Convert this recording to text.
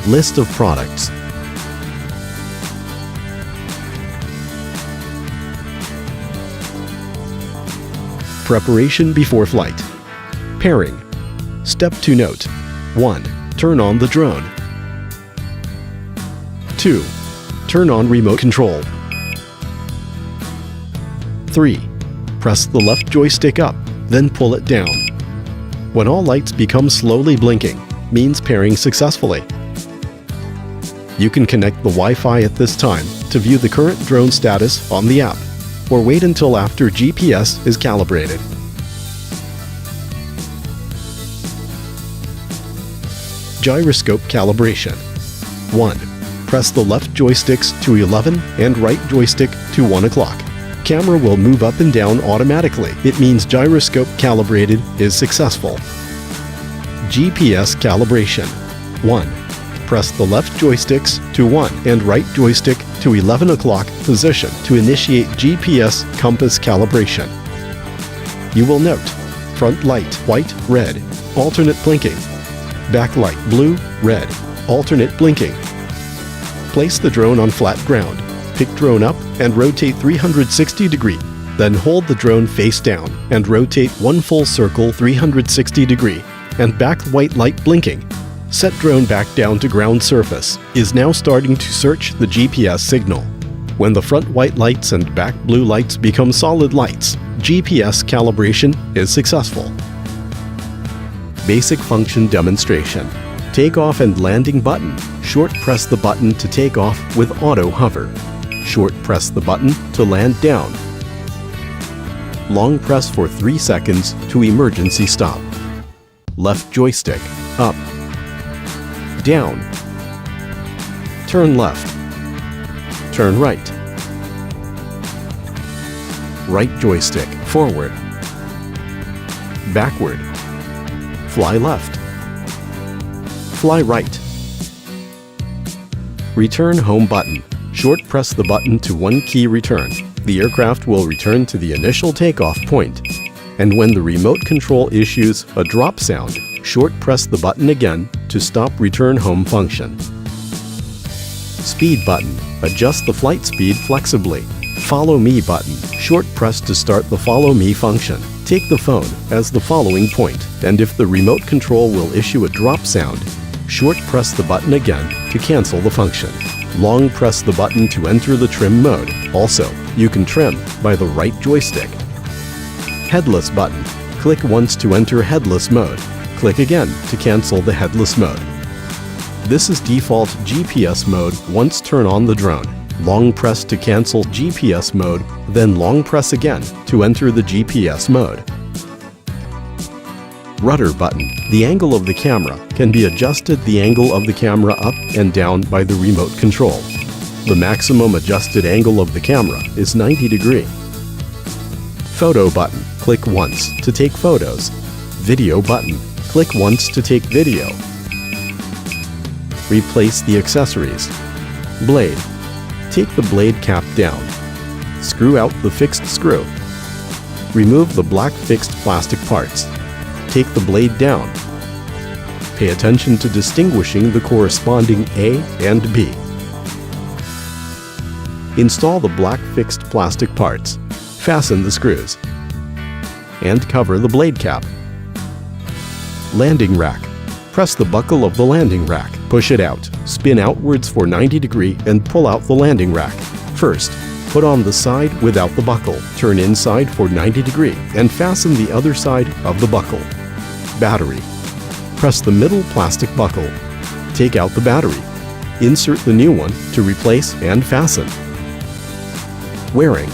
List of products. Preparation before flight. Pairing. Step to note. 1. Turn on the drone. 2. Turn on remote control. 3. Press the left joystick up, then pull it down. When all lights become slowly blinking, means pairing successfully. You can connect the Wi-Fi at this time to view the current drone status on the app, or wait until after GPS is calibrated. Gyroscope calibration. 1. Press the left joysticks to 11 and right joystick to 1 o'clock. Camera will move up and down automatically. It means gyroscope calibrated is successful. GPS calibration. 1. Press the left joysticks to 1 and right joystick to 11 o'clock position to initiate GPS compass calibration. You will note front light white, red, alternate blinking. Back light blue, red, alternate blinking. Place the drone on flat ground. Pick drone up and rotate 360 degree. Then hold the drone face down and rotate one full circle 360 degree and back white light blinking. Set drone back down to ground surface. Is now starting to search the GPS signal. When the front white lights and back blue lights become solid lights, GPS calibration is successful. Basic function demonstration. Takeoff and landing button. Short press the button to take off with auto hover. Short press the button to land down. Long press for 3 seconds to emergency stop. Left joystick up. Down. Turn left. Turn right. Right joystick forward. Backward. Fly left. Fly right. Return home button. Short press the button to one key return. The aircraft will return to the initial takeoff point. And when the remote control issues a drop sound, short press the button again to stop return home function. Speed button. Adjust the flight speed flexibly. Follow me button. Short press to start the follow me function. Take the phone as the following point, and if the remote control will issue a drop sound, short press the button again to cancel the function. Long press the button to enter the trim mode. Also, you can trim by the right joystick. Headless button. Click once to enter headless mode. Click again to cancel the headless mode. This is default GPS mode. Once turn on the drone. Long press to cancel GPS mode, then long press again to enter the GPS mode. Rudder button. The angle of the camera can be adjusted the angle of the camera up and down by the remote control. The maximum adjusted angle of the camera is 90 degree. Photo button. Click once to take photos. Video button. Click once to take video. Replace the accessories. Blade. Take the blade cap down. Screw out the fixed screw. Remove the black fixed plastic parts. Take the blade down. Pay attention to distinguishing the corresponding A and B. Install the black fixed plastic parts. Fasten the screws. And cover the blade cap. Landing rack. Press the buckle of the landing rack. Push it out. Spin outwards for 90 degree and pull out the landing rack. First, put on the side without the buckle. Turn inside for 90 degree and fasten the other side of the buckle. Battery. Press the middle plastic buckle. Take out the battery. Insert the new one to replace and fasten. Wearing.